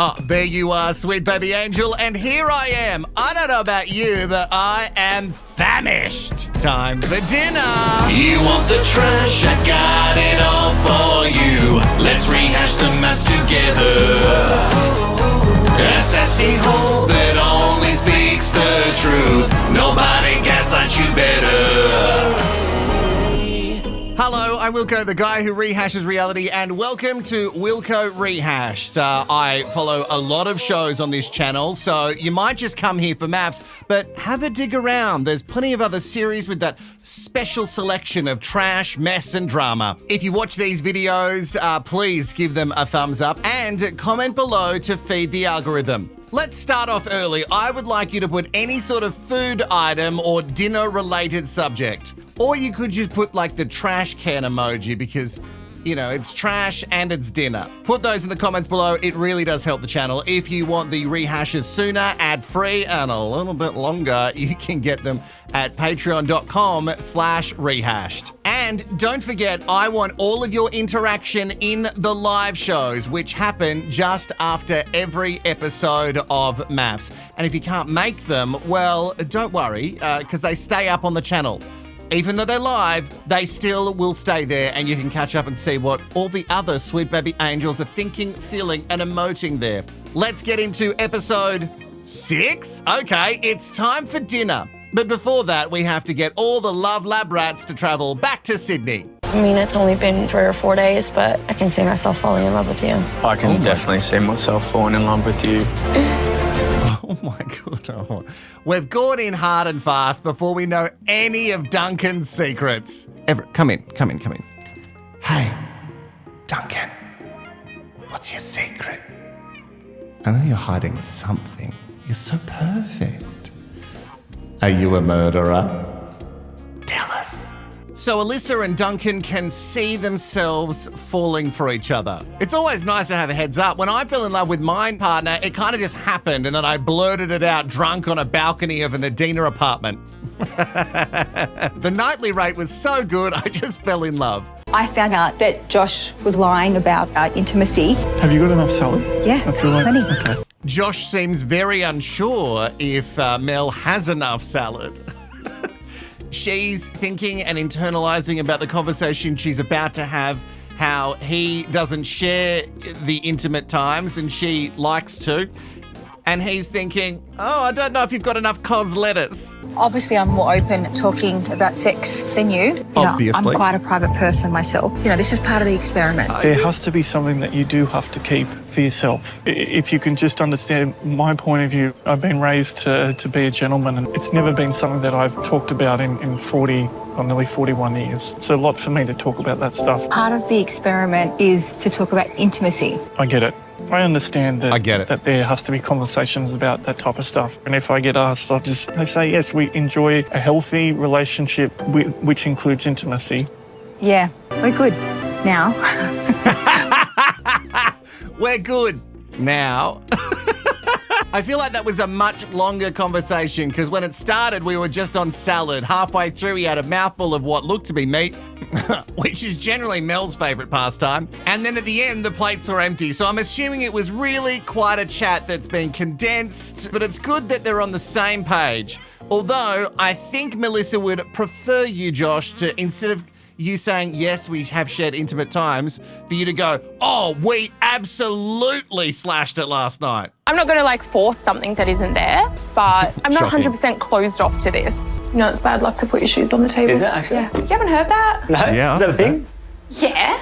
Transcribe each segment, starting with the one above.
Oh, there you are, sweet baby angel, and here I am. I don't know about you, but I am famished. Time for dinner. You want the trash? I got it all for you. Let's rehash the mess together. A sassy hole that only speaks the truth. Nobody gaslights you better. Hello, I'm Wilko, the guy who rehashes reality, and welcome to Wilko Rehashed. I follow a lot of shows on this channel, so you might just come here for Mafs, but have a dig around. There's plenty of other series with that special selection of trash, mess, and drama. If you watch these videos, please give them a thumbs up and comment below to feed the algorithm. Let's start off early. I would like you to put any sort of food item or dinner-related subject. Or you could just put like the trash can emoji because, you know, it's trash and it's dinner. Put those in the comments below. It really does help the channel. If you want the rehashes sooner, ad-free, and a little bit longer, you can get them at patreon.com/rehashed. And don't forget, I want all of your interaction in the live shows, which happen just after every episode of Mafs. And if you can't make them, well, don't worry, because they stay up on the channel. Even though they're live, they still will stay there and you can catch up and see what all the other sweet baby angels are thinking, feeling, and emoting there. Let's get into episode 6. Okay, it's time for dinner. But before that, we have to get all the Love Lab rats to travel back to Sydney. I mean, it's only been 3 or 4 days, but I can see myself falling in love with you. I can definitely see myself falling in love with you. Oh my God. Oh. We've gone in hard and fast before we know any of Duncan's secrets. Everett, come in. Hey, Duncan, what's your secret? I know you're hiding something. You're so perfect. Are you a murderer? Tell us. So Alyssa and Duncan can see themselves falling for each other. It's always nice to have a heads up. When I fell in love with my partner, it kind of just happened and then I blurted it out drunk on a balcony of an Adina apartment. The nightly rate was so good, I just fell in love. I found out that Josh was lying about our intimacy. Have you got enough salad? Yeah, I feel like plenty. Okay. Josh seems very unsure if Mel has enough salad. She's thinking and internalizing about the conversation she's about to have, how he doesn't share the intimate times and she likes to. And he's thinking, oh, I don't know if you've got enough cos lettuce. Obviously, I'm more open talking about sex than you. Obviously. I'm quite a private person myself. You know, this is part of the experiment. There has to be something that you do have to keep for yourself. If you can just understand my point of view, I've been raised to be a gentleman and it's never been something that I've talked about in 40 or nearly 41 years. It's a lot for me to talk about that stuff. Part of the experiment is to talk about intimacy. I get it. I understand that, I get it. that there has to be conversations about that type of stuff. And if I get asked, I say, yes, we enjoy a healthy relationship which includes intimacy. Yeah, we're good now. We're good now. I feel like that was a much longer conversation because when it started, we were just on salad. Halfway through, he had a mouthful of what looked to be meat, which is generally Mel's favourite pastime. And then at the end, the plates were empty. So I'm assuming it was really quite a chat that's been condensed, but it's good that they're on the same page. Although I think Melissa would prefer you, Josh, to instead of you saying, yes, we have shared intimate times, for you to go, oh, we absolutely slashed it last night. I'm not going to force something that isn't there, but I'm not Shocking. 100% closed off to this. You know, it's bad luck to put your shoes on the table. Is it actually? Yeah. You haven't heard that? No? Yeah, Is that a okay. thing? Yeah.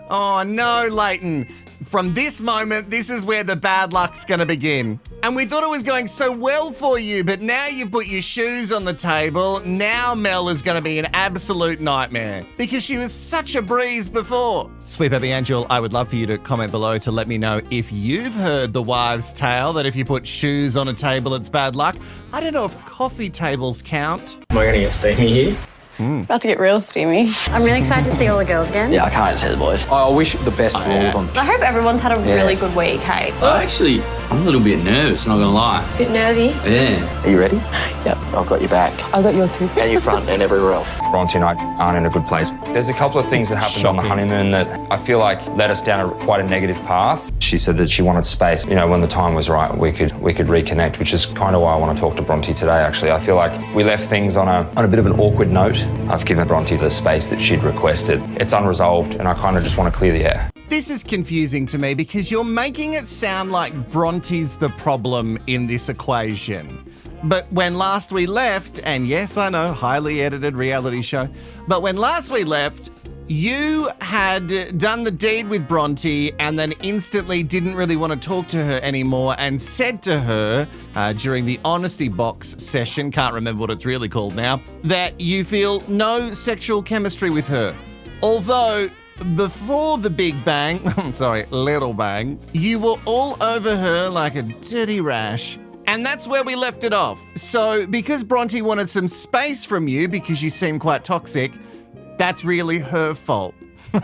Oh no, Leighton. From this moment, this is where the bad luck's gonna begin. And we thought it was going so well for you, but now you've put your shoes on the table, now Mel is gonna be an absolute nightmare because she was such a breeze before. Sweet baby angel, I would love for you to comment below to let me know if you've heard the wives' tale that if you put shoes on a table, it's bad luck. I don't know if coffee tables count. Am I going to get steamy here? It's about to get real steamy. I'm really excited to see all the girls again. Yeah, I can't wait to see the boys. I wish the best for all of them. I hope everyone's had a really good week, hey? I'm a little bit nervous, not gonna lie. Bit nervy. Yeah. Are you ready? Yep. I've got your back. I got yours too. And your front and everywhere else. Bronte and I aren't in a good place. There's a couple of things that happened on the honeymoon that I feel like led us down quite a negative path. She said that she wanted space. You know, when the time was right, we could reconnect, which is kind of why I want to talk to Bronte today, actually. I feel like we left things on a bit of an awkward note. I've given Bronte the space that she'd requested. It's unresolved, and I kind of just want to clear the air. This is confusing to me because you're making it sound like Bronte's the problem in this equation. But when last we left, and yes, I know, highly edited reality show, but when last we left, you had done the deed with Bronte and then instantly didn't really want to talk to her anymore and said to her during the honesty box session, can't remember what it's really called now, that you feel no sexual chemistry with her. Although before the big bang, little bang, you were all over her like a dirty rash. And that's where we left it off. So because Bronte wanted some space from you because you seem quite toxic, that's really her fault. Oh,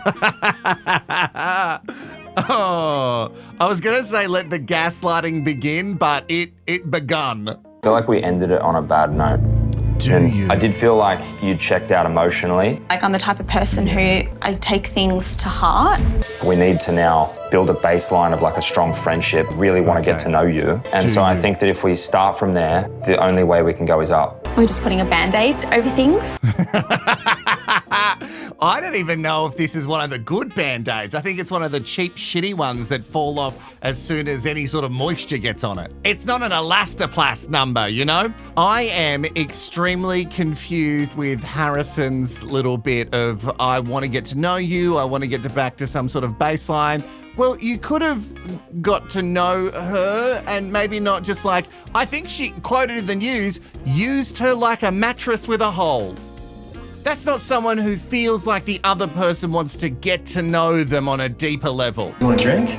I was going to say let the gaslighting begin, but it begun. I feel like we ended it on a bad note. I did feel like you checked out emotionally. Like, I'm the type of person who I take things to heart. We need to now build a baseline of like a strong friendship, really want to get to know you. And so I think that if we start from there, the only way we can go is up. We're just putting a Band-Aid over things. I don't even know if this is one of the good Band-Aids. I think it's one of the cheap, shitty ones that fall off as soon as any sort of moisture gets on it. It's not an Elastoplast number, you know? I am extremely confused with Harrison's little bit of, I want to get to know you, I want to get back to some sort of baseline. Well, you could have got to know her and maybe not just like, I think she, quoted in the news, used her like a mattress with a hole. That's not someone who feels like the other person wants to get to know them on a deeper level. You want a drink?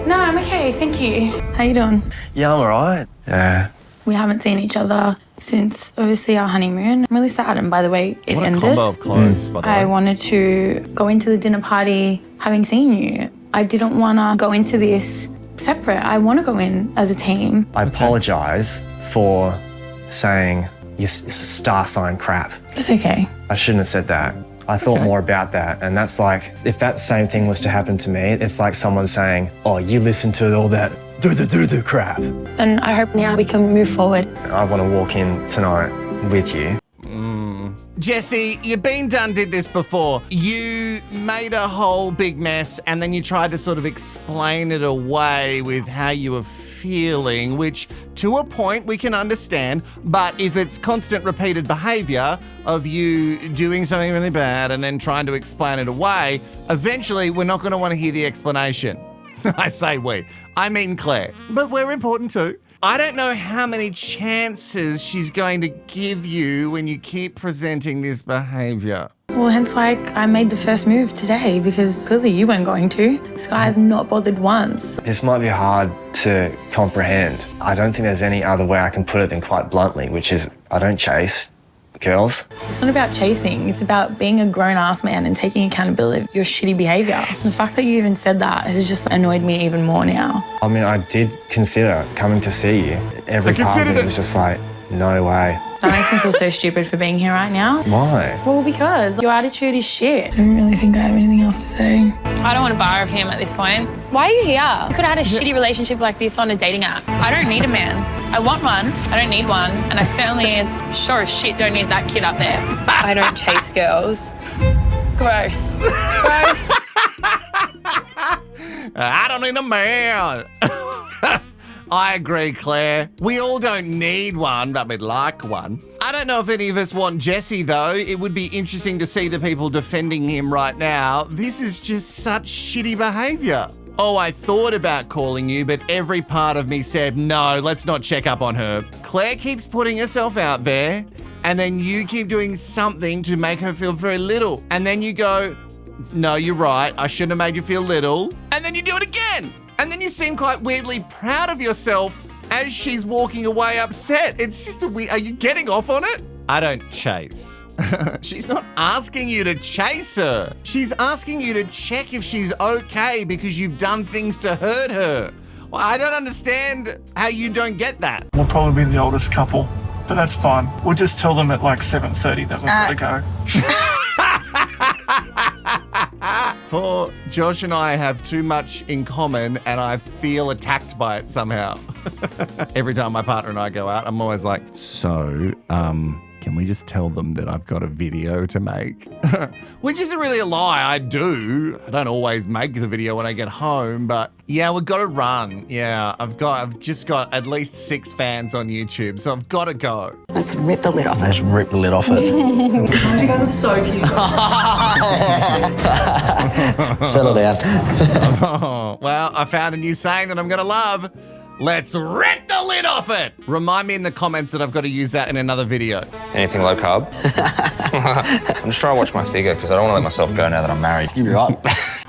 No, I'm okay, thank you. How you doing? Yeah, I'm all right. Yeah. We haven't seen each other since, obviously, our honeymoon. I'm really sad, and by the way, it ended. What a combo of clothes, by the way. I wanted to go into the dinner party having seen you. I didn't want to go into this separate. I want to go in as a team. I apologise for saying it's a star sign crap. It's okay. I shouldn't have said that. I thought more about that, and that's like, if that same thing was to happen to me, it's like someone saying, oh, you listen to all that do crap. And I hope now we can move forward. I want to walk in tonight with you. Jesse, you've been done, did this before. You made a whole big mess and then you tried to sort of explain it away with how you were feeling, which to a point we can understand, but if it's constant repeated behaviour of you doing something really bad and then trying to explain it away, eventually we're not going to want to hear the explanation. I say we. I mean Claire. But we're important too. I don't know how many chances she's going to give you when you keep presenting this behaviour. Well, hence why I made the first move today, because clearly you weren't going to. This guy's not bothered once. This might be hard to comprehend. I don't think there's any other way I can put it than quite bluntly, which is I don't chase girls. It's not about chasing. It's about being a grown-ass man and taking accountability of your shitty behaviour. Yes. The fact that you even said that has just annoyed me even more now. I mean, I did consider coming to see you. Every part of it was just like, no way. That makes me feel so stupid for being here right now. Why? Well, because your attitude is shit. I don't really think I have anything else to say. I don't want a bar of him at this point. Why are you here? You could have had a shitty relationship like this on a dating app. I don't need a man. I want one. I don't need one. And I certainly, as sure as shit, don't need that kid up there. I don't chase girls. Gross. Gross. I don't need a man. I agree, Claire. We all don't need one, but we'd like one. I don't know if any of us want Jesse, though. It would be interesting to see the people defending him right now. This is just such shitty behaviour. Oh, I thought about calling you, but every part of me said, no, let's not check up on her. Claire keeps putting herself out there, and then you keep doing something to make her feel very little. And then you go, no, you're right, I shouldn't have made you feel little. And then you do it again. And then you seem quite weirdly proud of yourself as she's walking away upset. It's just a weird, are you getting off on it? I don't chase. She's not asking you to chase her. She's asking you to check if she's okay because you've done things to hurt her. Well, I don't understand how you don't get that. We'll probably be the oldest couple, but that's fine. We'll just tell them at like 7:30 that we've got to go. Poor Josh and I have too much in common and I feel attacked by it somehow. Every time my partner and I go out, I'm always like, so, can we just tell them that I've got a video to make? Which isn't really a lie, I do. I don't always make the video when I get home, but yeah, we've got to run. Yeah, I've just got at least 6 fans on YouTube, so I've got to go. Let's rip the lid off it. Let's rip the lid off it. You guys are so cute. Settle down. Oh, well, I found a new saying that I'm going to love. Let's rip the lid off it. Remind me in the comments that I've got to use that in another video. Anything low carb? I'm just trying to watch my figure because I don't want to let myself go now that I'm married. You're right.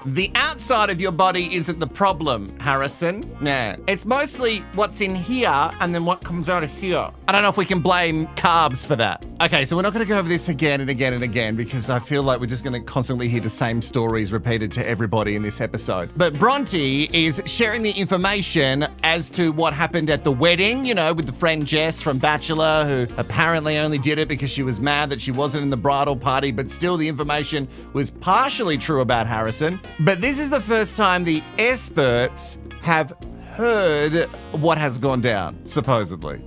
The outside of your body isn't the problem, Harrison. Nah, it's mostly what's in here and then what comes out of here. I don't know if we can blame carbs for that. Okay, so we're not going to go over this again and again and again because I feel like we're just going to constantly hear the same stories repeated to everybody in this episode. But Bronte is sharing the information as to what happened at the wedding, you know, with the friend Jess from Bachelor, who apparently only did it because she was mad that she wasn't in the bridal party, but still the information was partially true about Harrison. But this is the first time the experts have heard what has gone down, supposedly.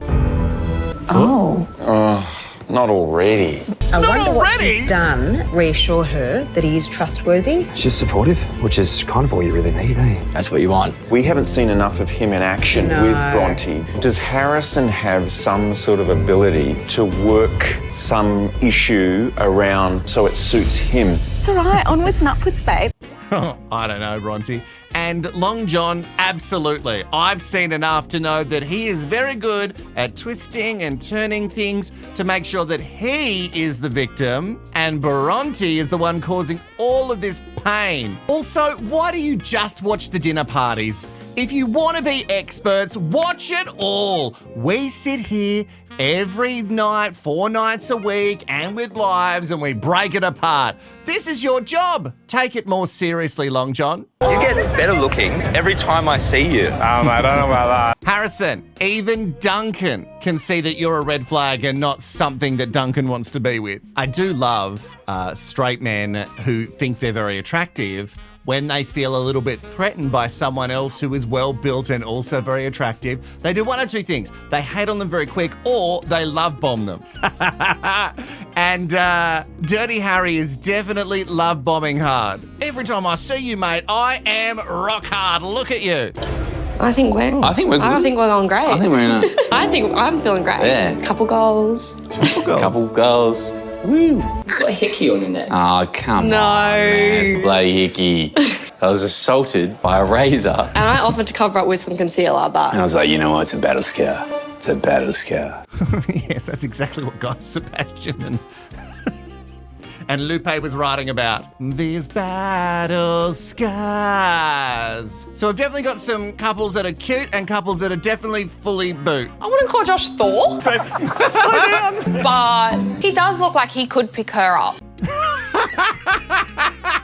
Not already. I Not wonder what already? he's done. Reassure her that he is trustworthy. She's supportive, which is kind of all you really need, eh? That's what you want. We haven't seen enough of him in action with Bronte. Does Harrison have some sort of ability to work some issue around so it suits him? It's all right. Onwards and upwards, babe. I don't know, Bronte. And Long John, absolutely. I've seen enough to know that he is very good at twisting and turning things to make sure that he is the victim and Bronte is the one causing all of this pain. Also, why do you just watch the dinner parties? If you want to be experts, watch it all. We sit here every night, 4 nights a week, and with lives, and we break it apart. This is your job. Take it more seriously, Long John. You get better looking every time I see you. I don't know about that. Harrison, even Duncan can see that you're a red flag and not something that Duncan wants to be with. I do love straight men who think they're very attractive when they feel a little bit threatened by someone else who is well-built and also very attractive. They do one or two things. They hate on them very quick or they love bomb them. And Dirty Harry is definitely love bombing hard. Every time I see you, mate, I am rock hard. Look at you. I think we're good. I think we're going great. I think we're in a... I think I'm feeling great. Yeah. Couple goals. Couple goals. Woo. You've got a hickey on your neck. Oh, come on, man. It's a bloody hickey. I was assaulted by a razor. And I offered to cover up with some concealer, but... And I was like, you know what? It's a battle scare. It's a battle scare. Yes, that's exactly what Guy Sebastian and Lupe was writing about. These battle scars. So we've definitely got some couples that are cute and couples that are definitely fully boot. I wouldn't call Josh Thor. But he does look like he could pick her up.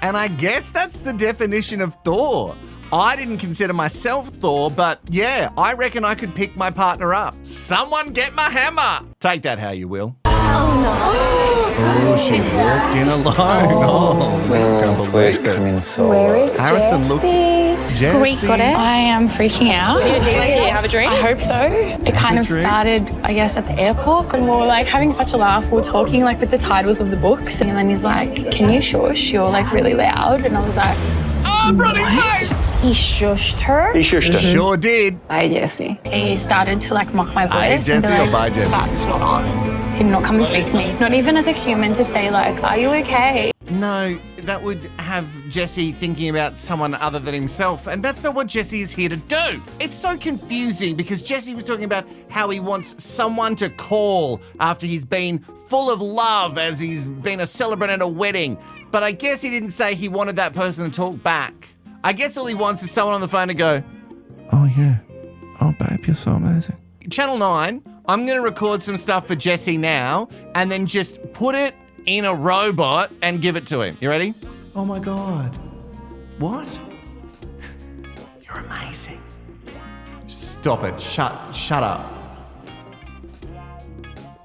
And I guess that's the definition of Thor. I didn't consider myself Thor, but yeah, I reckon I could pick my partner up. Someone get my hammer. Take that how you will. Oh, she's walked in alone. Oh, I can't believe it. Where is Harrison Jessie? looked... Jessie. Greek got it. I am freaking out. Have a drink? I hope so. It kind of started, I guess, at the airport. And we were like having such a laugh. We were talking like with the titles of the books. And then he's like, can you shush? You're like really loud. And I was like, Oh, Bronny's face! He shushed her. He shushed her. Sure did. Bye, Jessie. he started to like mock my voice. Hey, Jessie and be or like, bye, Jessie? That's not on. He'd not come and speak to me. Not even as a human to say like, are you okay? No, that would have Jesse thinking about someone other than himself, and that's not what Jesse is here to do. It's so confusing because Jesse was talking about how he wants someone to call after he's been full of love as he's been a celebrant at a wedding, but I guess he didn't say he wanted that person to talk back. I guess all he wants is someone on the phone to go, oh yeah, oh babe, you're so amazing. Channel 9 I'm going to record some stuff for Jesse now and then just put it in a robot and give it to him. You ready? Oh my God. What? You're amazing. Stop it. Shut up.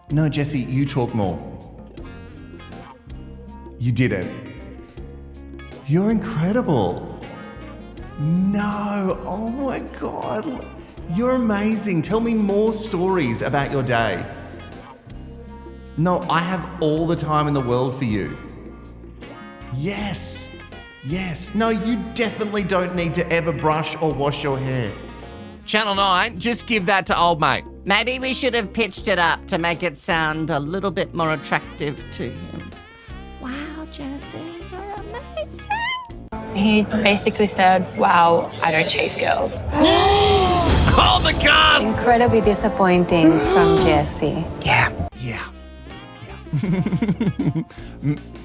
No, Jesse, you talk more. You didn't. You're incredible. No. Oh my God. You're amazing. Tell me more stories about your day. No, I have all the time in the world for you. Yes. Yes. No, you definitely don't need to ever brush or wash your hair. Channel 9, just give that to old mate. Maybe we should have pitched it up to make it sound a little bit more attractive to him. Wow, Jesse, you're amazing. He basically said, wow, I don't chase girls. Call the cast! Incredibly disappointing from Jesse. Yeah.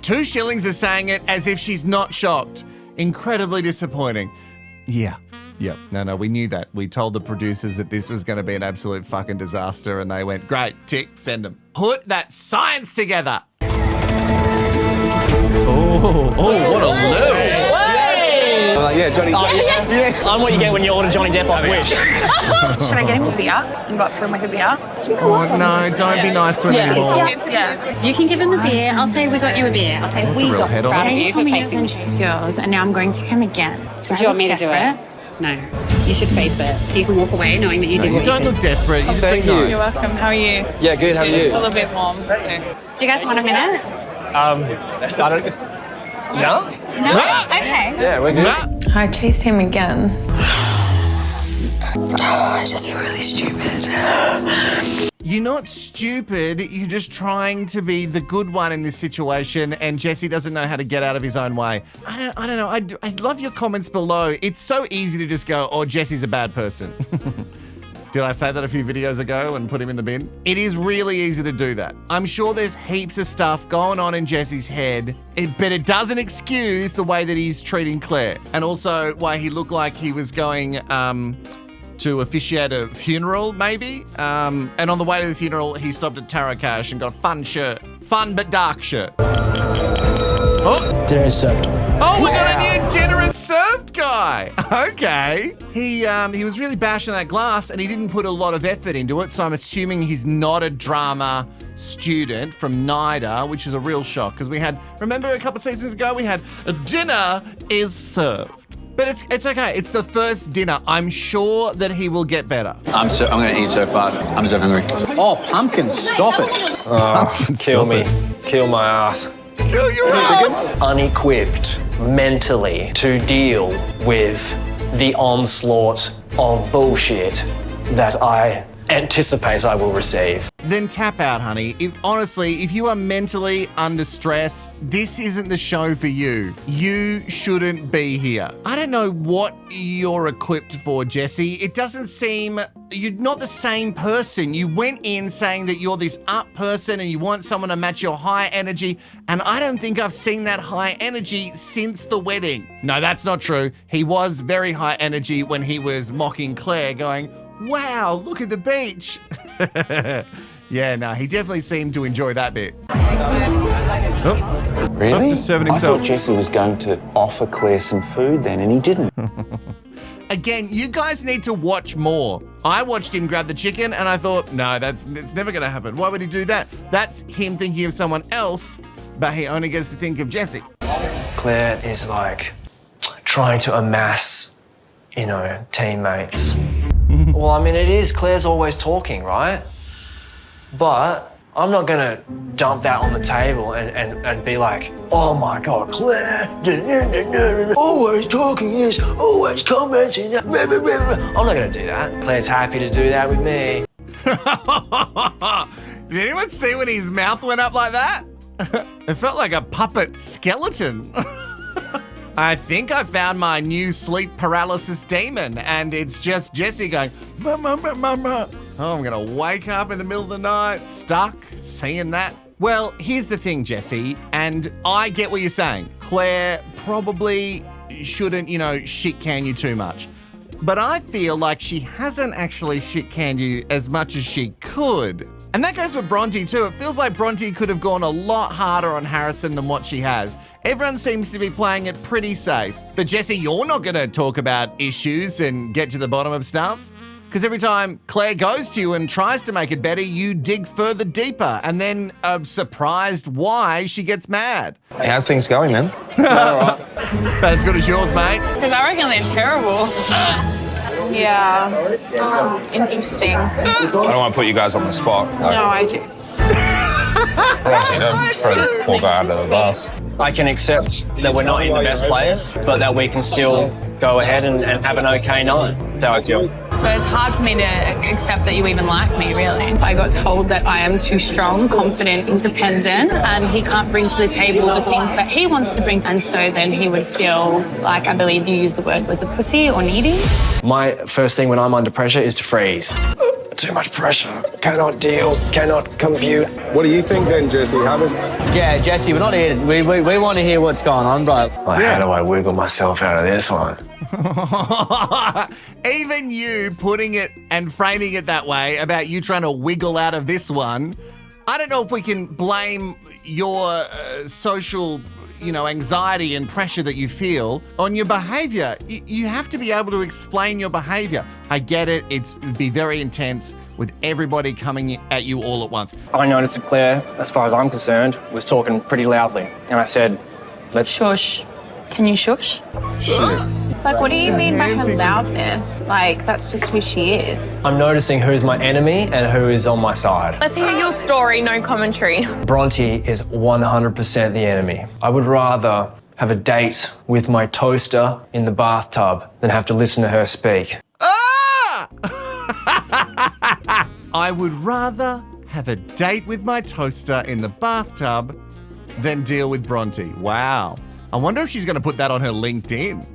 2 Shillings is saying it as if she's not shocked. Incredibly disappointing. Yeah. Yep. No, we knew that. We told the producers that this was going to be an absolute fucking disaster and they went, great, tick, send them. Put that science together. Oh, what a loop. Yeah, Johnny. Yeah. I'm what you get when you order Johnny Depp off Wish. Should I get him a beer and go up for him with a beer? Oh, no, don't be nice to him anymore. Yeah. You can give him a beer. I'll say we got you a beer. I'll say That's a we real got head-on. Today he told me he doesn't chase girls, and now I'm going to him again. Do you want me to do it? No. You should face it. You can walk away knowing that you did what you don't look desperate. You just Thank be you. nice. You're welcome. How are you? Yeah, good. How are you? It's a little bit warm. So. Do you guys want a minute? I don't. No? No? Okay. Yeah, we're good. I chased him again. I just feel really stupid. You're not stupid. You're just trying to be the good one in this situation, and Jesse doesn't know how to get out of his own way. I don't know. I love your comments below. It's so easy to just go, oh, Jesse's a bad person. Did I say that a few videos ago and put him in the bin? It is really easy to do that. I'm sure there's heaps of stuff going on in Jesse's head, but it doesn't excuse the way that he's treating Claire, and also why he looked like he was going to officiate a funeral, maybe. And on the way to the funeral, he stopped at Tara Cash and got a fun shirt. Fun but dark shirt. Oh, Dinner is served. oh, we got a new dinner is served guy. Okay. He was really bashing that glass and he didn't put a lot of effort into it, so I'm assuming he's not a drama student from NIDA, which is a real shock because remember a couple of seasons ago, we had a dinner is served. But it's okay. It's the first dinner. I'm sure that he will get better. I'm going to eat so fast. I'm so hungry. Oh, pumpkin, stop it. Kill me. Kill my ass. Kill your ass! Unequipped mentally to deal with the onslaught of bullshit that I anticipate I will receive. Then tap out, honey. If you are mentally under stress, this isn't the show for you. You shouldn't be here. I don't know what you're equipped for, Jesse. It doesn't seem you're not the same person. You went in saying that you're this up person and you want someone to match your high energy, and I don't think I've seen that high energy since the wedding. No, that's not true. He was very high energy when he was mocking Claire, going, wow, look at the beach. Yeah, no, he definitely seemed to enjoy that bit. Oh, Really? just serving I himself. thought Jesse was going to offer Claire some food then, and he didn't. Again, you guys need to watch more. I watched him grab the chicken and I thought, no, it's never going to happen. Why would he do that? That's him thinking of someone else, but he only gets to think of Jesse. Claire is like trying to amass, teammates. Well, I mean, it is. Claire's always talking, right? But I'm not going to dump that on the table and be like, oh my God, Claire, always talking this, always commenting that. I'm not going to do that. Claire's happy to do that with me. Did anyone see when his mouth went up like that? It felt like a puppet skeleton. I think I found my new sleep paralysis demon, and it's just Jesse going, mama, mama. Oh, I'm gonna wake up in the middle of the night, stuck, seeing that. Well, here's the thing, Jesse, and I get what you're saying. Claire probably shouldn't, shit can you too much. But I feel like she hasn't actually shit canned you as much as she could. could. And that goes for Bronte too. It feels like Bronte could have gone a lot harder on Harrison than what she has. Everyone seems to be playing it pretty safe. But Jesse, you're not going to talk about issues and get to the bottom of stuff? Because every time Claire goes to you and tries to make it better, you dig further deeper and then are surprised why she gets mad. Hey, how's things going, man? About as good as yours, mate. Because I reckon they're terrible. Yeah. Interesting. I don't want to put you guys on the spot. No, I do. Don't throw the poor guy under the bus. I can accept that we're not in the best place, but that we can still go ahead and have an okay night. That's how I feel. So it's hard for me to accept that you even like me, really. I got told that I am too strong, confident, independent, and he can't bring to the table the things that he wants to bring. And so then he would feel like, I believe you used the word, was it pussy or needy? My first thing when I'm under pressure is to freeze. Too much pressure. Cannot deal, cannot compute. What do you think then, Jesse? Yeah, Jesse, we're not here. We want to hear what's going on, bro. Well, how do I wiggle myself out of this one? Even you putting it and framing it that way about you trying to wiggle out of this one, I don't know if we can blame your social, anxiety and pressure that you feel on your behavior. You have to be able to explain your behavior. I get it. It'd be very intense with everybody coming at you all at once. I noticed that Claire, as far as I'm concerned, was talking pretty loudly. And I said, let's... Shush. Can you shush? Like, what do you mean by her loudness? Like, that's just who she is. I'm noticing who's my enemy and who is on my side. Let's hear your story, no commentary. Bronte is 100% the enemy. I would rather have a date with my toaster in the bathtub than have to listen to her speak. Ah! I would rather have a date with my toaster in the bathtub than deal with Bronte. Wow. I wonder if she's going to put that on her LinkedIn.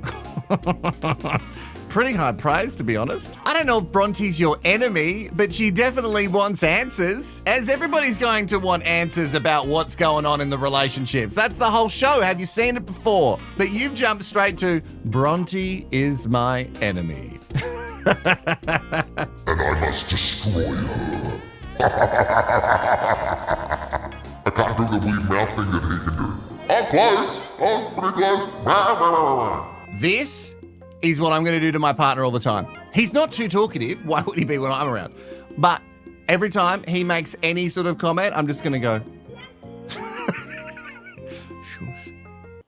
Pretty high praise, to be honest. I don't know if Bronte's your enemy, but she definitely wants answers, as everybody's going to want answers about what's going on in the relationships. That's the whole show. Have you seen it before? But you've jumped straight to Bronte is my enemy. And I must destroy her. I can't do the weird mouth thing that he can do. I'm close. I'm pretty close. This is what I'm going to do to my partner all the time. He's not too talkative. Why would he be when I'm around? But every time he makes any sort of comment, I'm just going to go.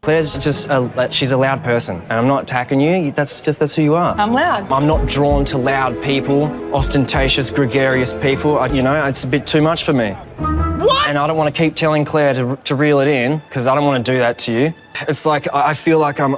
Claire's just, she's a loud person, and I'm not attacking you. That's who you are. I'm loud. I'm not drawn to loud people, ostentatious, gregarious people. It's a bit too much for me. What? And I don't want to keep telling Claire to reel it in, because I don't want to do that to you. It's like I feel like I'm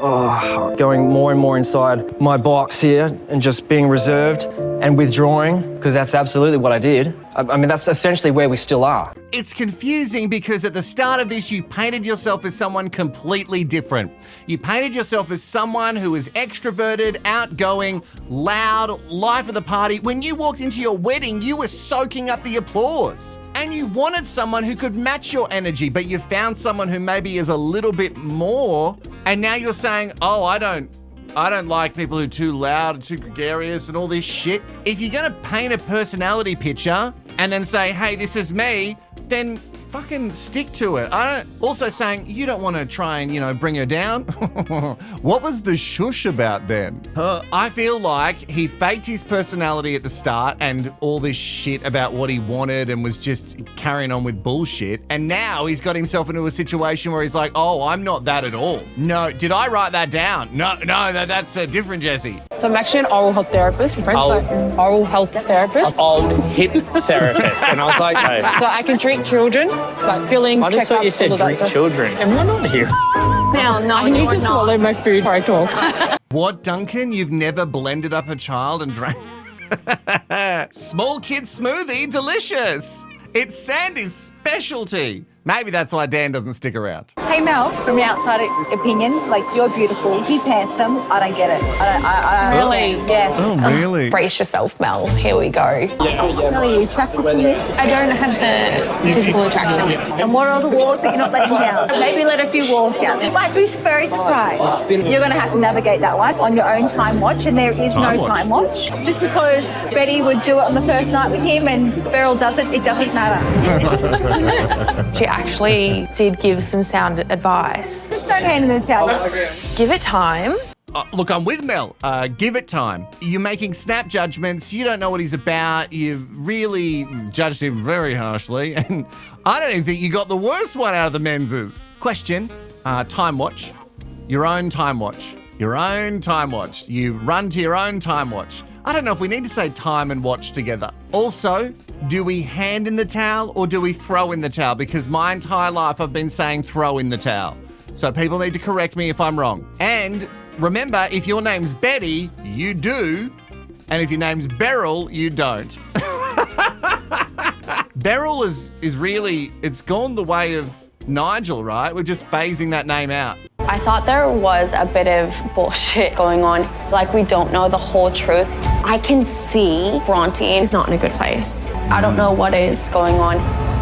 going more and more inside my box here and just being reserved and withdrawing, because that's absolutely what I did. I mean, that's essentially where we still are. It's confusing because at the start of this, you painted yourself as someone completely different. You painted yourself as someone who is extroverted, outgoing, loud, life of the party. When you walked into your wedding, you were soaking up the applause. And you wanted someone who could match your energy, but you found someone who maybe is a little bit more. And now you're saying, oh, I don't like people who are too loud and too gregarious and all this shit. If you're gonna paint a personality picture and then say, hey, this is me, then fucking stick to it. Also saying you don't want to try and, bring her down. What was the shush about then? I feel like he faked his personality at the start and all this shit about what he wanted and was just carrying on with bullshit. And now he's got himself into a situation where he's like, oh, I'm not that at all. No, did I write that down? No, that's a different Jesse. So I'm actually an oral health therapist. Oral health therapist. Old hip therapist. And I was like, hey. So I can treat children, like feelings, I just thought you said treat children. Am I not here? No, I need to swallow my food before I talk. What, Duncan? You've never blended up a child and drank? Small kid smoothie, delicious. It's Sandy's specialty. Maybe that's why Dan doesn't stick around. Hey, Hey Mel, from your outside opinion, like you're beautiful, he's handsome. I don't get it. I don't Really? understand. Yeah. Oh, really? Brace yourself, Mel. Here we go. Mel, are you attracted to him? I don't have the physical attraction. And what are the walls that you're not letting down? Maybe let a few walls down. You might be very surprised. You're going to have to navigate that one on your own time watch, and there is no time watch. Just because Betty would do it on the first night with him and Beryl doesn't, it doesn't matter. She actually did give some sound advice. Just don't hand in the towel. Give it time. Look, I'm with Mel. Give it time. You're making snap judgments. You don't know what he's about. You really judged him very harshly. And I don't even think you got the worst one out of the menses. Question, time watch. Your own time watch. Your own time watch. You run to your own time watch. I don't know if we need to say time and watch together. Also, do we hand in the towel or do we throw in the towel? Because my entire life I've been saying throw in the towel. So people need to correct me if I'm wrong. And remember, if your name's Betty, you do. And if your name's Beryl, you don't. Beryl is really, it's gone the way of Nigel, right? We're just phasing that name out. I thought there was a bit of bullshit going on. Like, we don't know the whole truth. I can see Bronte is not in a good place. I don't know what is going on.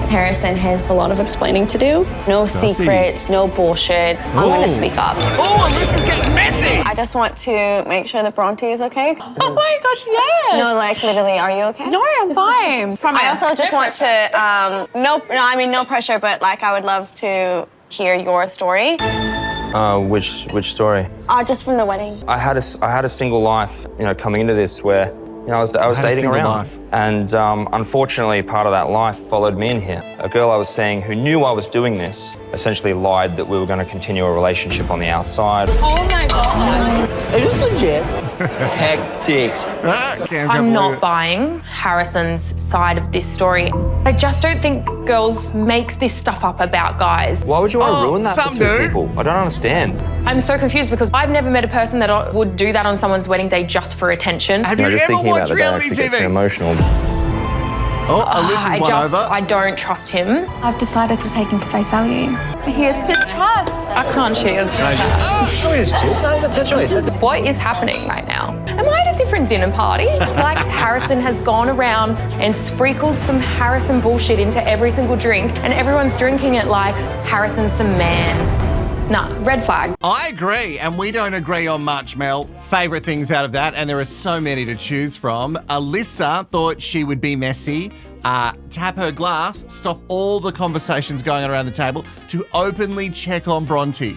Harrison has a lot of explaining to do. No secrets, no bullshit. I'm going to speak up. Oh, this is getting messy. I just want to make sure that Bronte is okay. Oh my gosh, yes. No, like, literally, are you okay? No, I'm fine. Promise. I also just want to, no pressure, but like, I would love to hear your story. Which story? Just from the wedding. I had a single life, coming into this where, I was dating around. And unfortunately, part of that life followed me in here. A girl I was seeing who knew I was doing this essentially lied that we were going to continue a relationship on the outside. Oh my God. Is this legit? Hectic. I'm not buying Harrison's side of this story. I just don't think girls make this stuff up about guys. Why would you want to ruin that for two people? I don't understand. I'm so confused because I've never met a person that would do that on someone's wedding day just for attention. Have you ever watched reality TV? Gets me emotional. Oh, Alyssa's won over. I don't trust him. I've decided to take him for face value. Here's to trust. I can't cheers. That's her choice. What is happening right now? Am I at a different dinner party? It's like Harrison has gone around and sprinkled some Harrison bullshit into every single drink and everyone's drinking it like Harrison's the man. Nah, red flag. I agree, and we don't agree on much, Mel. Favourite things out of that, and there are so many to choose from. Alyssa thought she would be messy, tap her glass, stop all the conversations going on around the table to openly check on Bronte.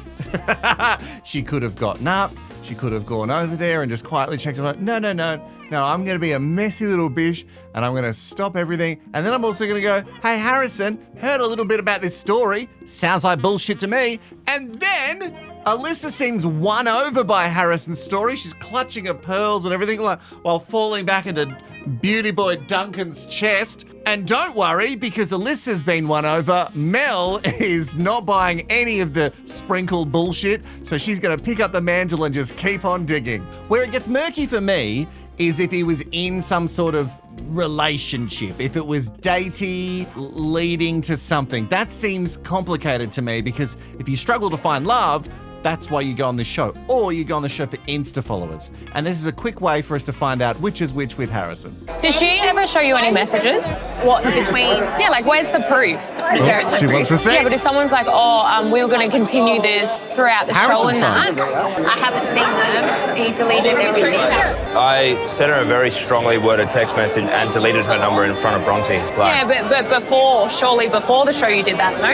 She could have gotten up, she could have gone over there and just quietly checked on her. No, I'm going to be a messy little bitch and I'm going to stop everything. And then I'm also going to go, hey, Harrison, heard a little bit about this story. Sounds like bullshit to me. And then Alyssa seems won over by Harrison's story. She's clutching her pearls and everything while falling back into beauty boy Duncan's chest. And don't worry, because Alyssa's been won over, Mel is not buying any of the sprinkled bullshit. So she's going to pick up the mantle and just keep on digging. Where it gets murky for me is if he was in some sort of relationship, if it was datey leading to something. That seems complicated to me because if you struggle to find love, that's why you go on this show. Or you go on the show for Insta followers. And this is a quick way for us to find out which is which with Harrison. Did she ever show you any messages? What, in between? Yeah, like where's the proof? She wants receipts. Yeah, but if someone's like, we were going to continue this throughout the show and that. I haven't seen them. He deleted everything. I sent her a very strongly worded text message and deleted her number in front of Bronte. Yeah, but surely before the show you did that, no?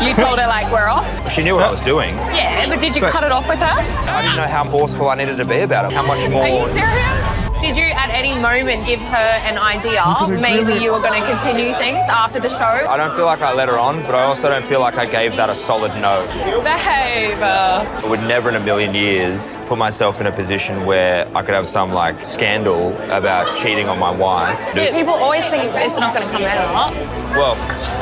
You told her like, we're off? She knew what I was doing. Yeah, but did you cut it off with her? I didn't know how forceful I needed to be about it. How much more... Are you serious? Did you at any moment give her an idea maybe you were going to continue things after the show? I don't feel like I let her on, but I also don't feel like I gave that a solid no. Behave. I would never in a million years put myself in a position where I could have some like scandal about cheating on my wife. People always think it's not going to come out. Well,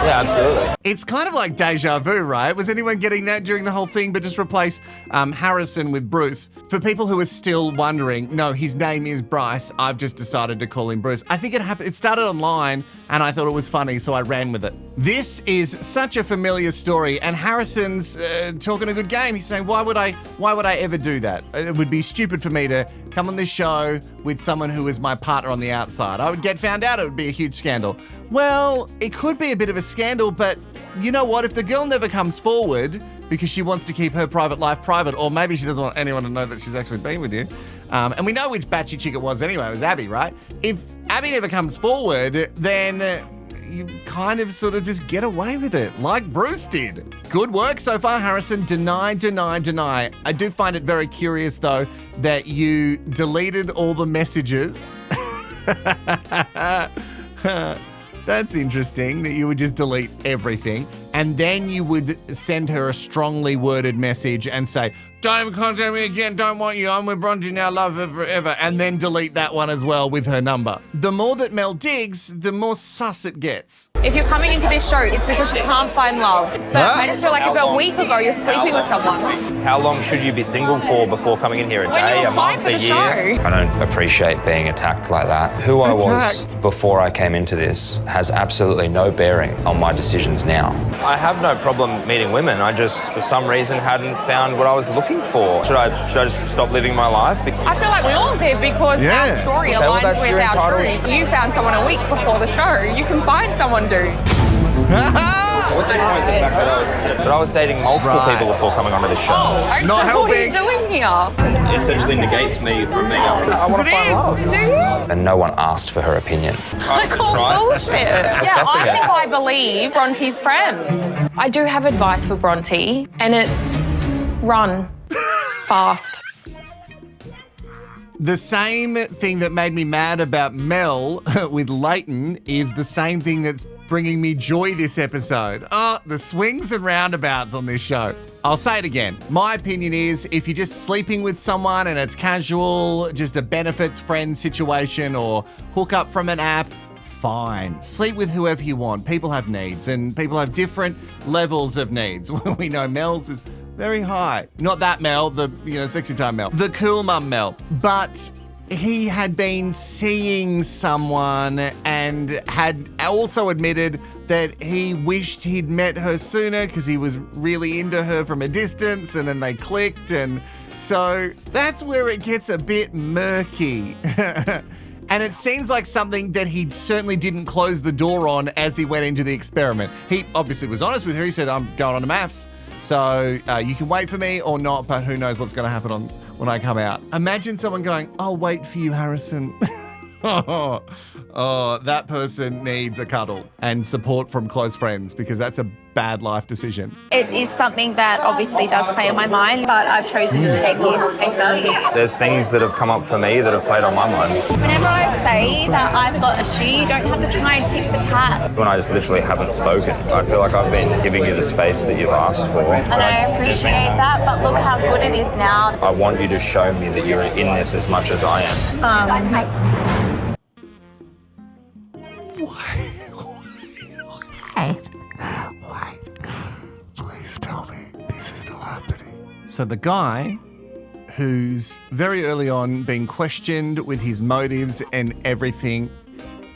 yeah, absolutely. It's kind of like deja vu, right? Was anyone getting that during the whole thing, but just replace Harrison with Bruce? For people who are still wondering, no, his name is Bryce. I've just decided to call him Bruce. I think it happened. It started online and I thought it was funny, so I ran with it. This is such a familiar story, and Harrison's talking a good game. He's saying, why would I ever do that? It would be stupid for me to come on this show with someone who is my partner on the outside. I would get found out. It would be a huge scandal. Well, it could be a bit of a scandal, but you know what? If the girl never comes forward because she wants to keep her private life private, or maybe she doesn't want anyone to know that she's actually been with you, and we know which batchy chick it was anyway. It was Abby, right? If Abby never comes forward, then you kind of sort of just get away with it, like Bruce did. Good work so far, Harrison. Deny, deny, deny. I do find it very curious, though, that you deleted all the messages. That's interesting, that you would just delete everything. And then you would send her a strongly worded message and say, don't ever contact me again, don't want you, I'm with Bronte now, love her forever. And then delete that one as well with her number. The more that Mel digs, the more sus it gets. If you're coming into this show, it's because you can't find love. But I just feel like if a week ago you're sleeping with someone. How long should you be single for before coming in here? A day, a month, a year? I don't appreciate being attacked like that. Who I was before I came into this has absolutely no bearing on my decisions now. I have no problem meeting women. I just, for some reason, hadn't found what I was looking for. Should I just stop living my life? I feel like we all did because our story aligns with our truth. You found someone a week before the show. You can find someone, dude. What's the point of the fact that I was dating multiple people before coming onto this show? Oh, not helping. What are you doing here? It essentially negates me from being able to... I want to find love. Do you? And no one asked for her opinion. I call bullshit. Yeah, I think I believe Bronte's friend. I do have advice for Bronte, and it's run fast. The same thing that made me mad about Mel with Leighton is the same thing that's bringing me joy this episode. Oh, the swings and roundabouts on this show. I'll say it again. My opinion is if you're just sleeping with someone and it's casual, just a benefits friend situation or hook up from an app, fine. Sleep with whoever you want. People have needs and people have different levels of needs. We know Mel's is very high. Not that Mel, the sexy time Mel. The cool mum Mel. But he had been seeing someone and had also admitted that he wished he'd met her sooner because he was really into her from a distance and then they clicked. And so that's where it gets a bit murky. And it seems like something that he certainly didn't close the door on as he went into the experiment. He obviously was honest with her. He said, I'm going on to Mafs. So you can wait for me or not, but who knows what's going to happen when I come out. Imagine someone going, I'll wait for you, Harrison. Oh, that person needs a cuddle and support from close friends because that's a bad life decision. It is something that obviously does play on my mind, but I've chosen to take it at face value. There's things that have come up for me that have played on my mind. Whenever I say that I've got a she, you don't have to try and tick the tat. When I just literally haven't spoken, I feel like I've been giving you the space that you've asked for. And I appreciate that, but look how good it is now. I want you to show me that you're in this as much as I am. Please tell me this is not happening. So the guy who's very early on been questioned with his motives and everything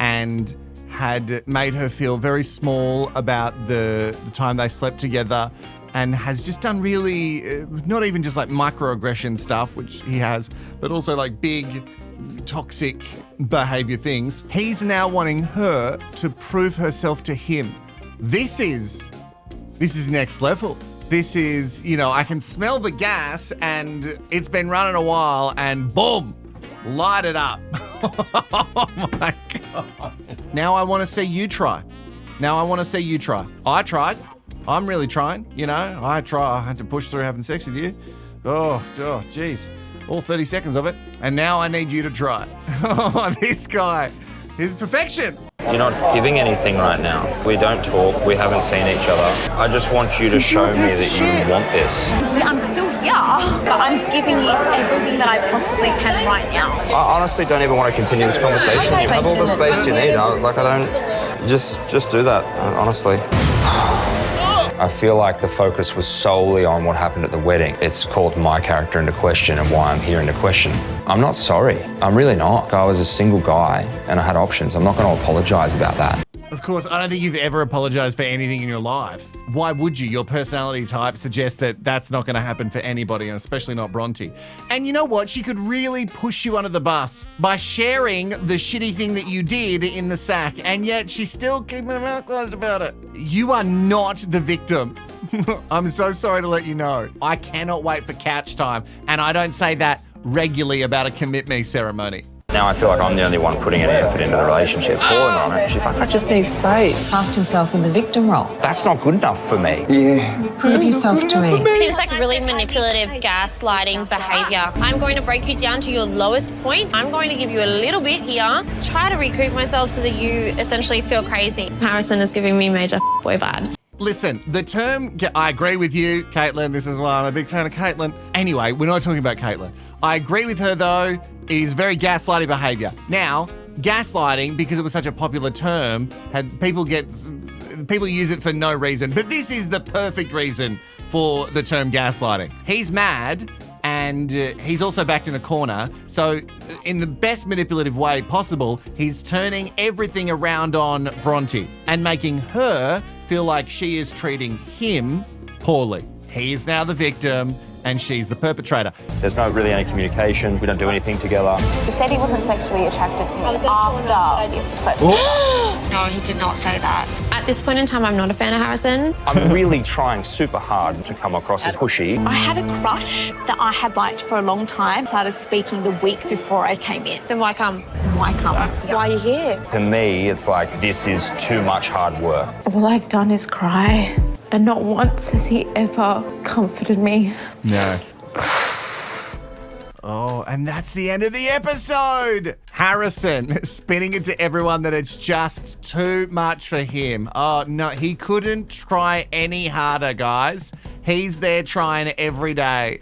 and had made her feel very small about the time they slept together and has just done really, not even just like microaggression stuff, which he has, but also like big toxic behavior things. He's now wanting her to prove herself to him. This is next level. This is, I can smell the gas and it's been running a while and boom, light it up. Oh my God. Now I want to see you try. I tried. I'm really trying, I had to push through having sex with you. Oh, geez. All 30 seconds of it. And now I need you to try. Oh, this guy is perfection. You're not giving anything right now. We don't talk. We haven't seen each other. I just want you to show me that you want this. I'm still here, but I'm giving you everything that I possibly can right now. I honestly don't even want to continue this conversation. You have all the space you need. Just do that, honestly. I feel like the focus was solely on what happened at the wedding. It's called my character into question and why I'm here into question. I'm not sorry. I'm really not. I was a single guy and I had options. I'm not going to apologize about that. Of course, I don't think you've ever apologized for anything in your life. Why would you? Your personality type suggests that that's not going to happen for anybody, and especially not Bronte. And you know what? She could really push you under the bus by sharing the shitty thing that you did in the sack, and yet she's still keeping her mouth closed about it. You are not the victim. I'm so sorry to let you know. I cannot wait for couch time, and I don't say that regularly about a commit me ceremony. Now I feel like I'm the only one putting any effort into the relationship, falling on it. She's like, I just need space. Cast himself in the victim role. That's not good enough for me. Yeah. Prove yourself to me. Seems like really manipulative, gaslighting behaviour. I'm going to break you down to your lowest point. I'm going to give you a little bit here. Try to recoup myself so that you essentially feel crazy. Harrison is giving me major boy vibes. Listen, the term, I agree with you, Caitlin. This is why I'm a big fan of Caitlin. Anyway, we're not talking about Caitlin. I agree with her, though. It is very gaslighting behaviour. Now, gaslighting, because it was such a popular term, people use it for no reason. But this is the perfect reason for the term gaslighting. He's mad, and he's also backed in a corner. So in the best manipulative way possible, he's turning everything around on Bronte and making her feel like she is treating him poorly. He is now the victim and she's the perpetrator. There's not really any communication. We don't do anything together. He said he wasn't sexually attracted to me after you slept. No, he did not say that. At this point in time, I'm not a fan of Harrison. I'm really trying super hard to come across as pushy. I had a crush that I had liked for a long time. Started speaking the week before I came in. Then why come? Why come? Why are you here? To me, it's like, this is too much hard work. All I've done is cry. And not once has he ever comforted me. No. Oh, and that's the end of the episode. Harrison spinning it to everyone that it's just too much for him. Oh, no, he couldn't try any harder, guys. He's there trying every day.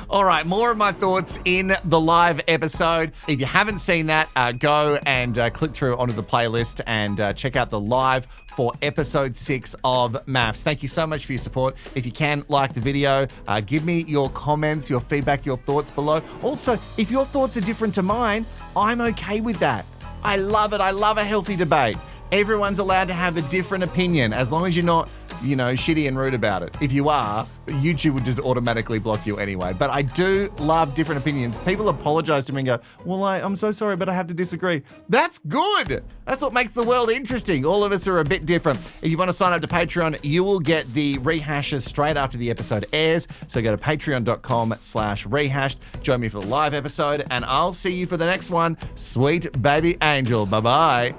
All right, more of my thoughts in the live episode. If you haven't seen that, go and click through onto the playlist and check out the live for episode 6 of Mafs. Thank you so much for your support. If you can, like the video, give me your comments, your feedback, your thoughts below. Also, if your thoughts are different to mine, I'm okay with that. I love it. I love a healthy debate. Everyone's allowed to have a different opinion as long as you're not, shitty and rude about it. If you are, YouTube would just automatically block you anyway. But I do love different opinions. People apologize to me and go, well, I'm so sorry, but I have to disagree. That's good. That's what makes the world interesting. All of us are a bit different. If you want to sign up to Patreon, you will get the rehashes straight after the episode airs. So go to patreon.com/rehashed. Join me for the live episode, and I'll see you for the next one. Sweet baby angel. Bye-bye.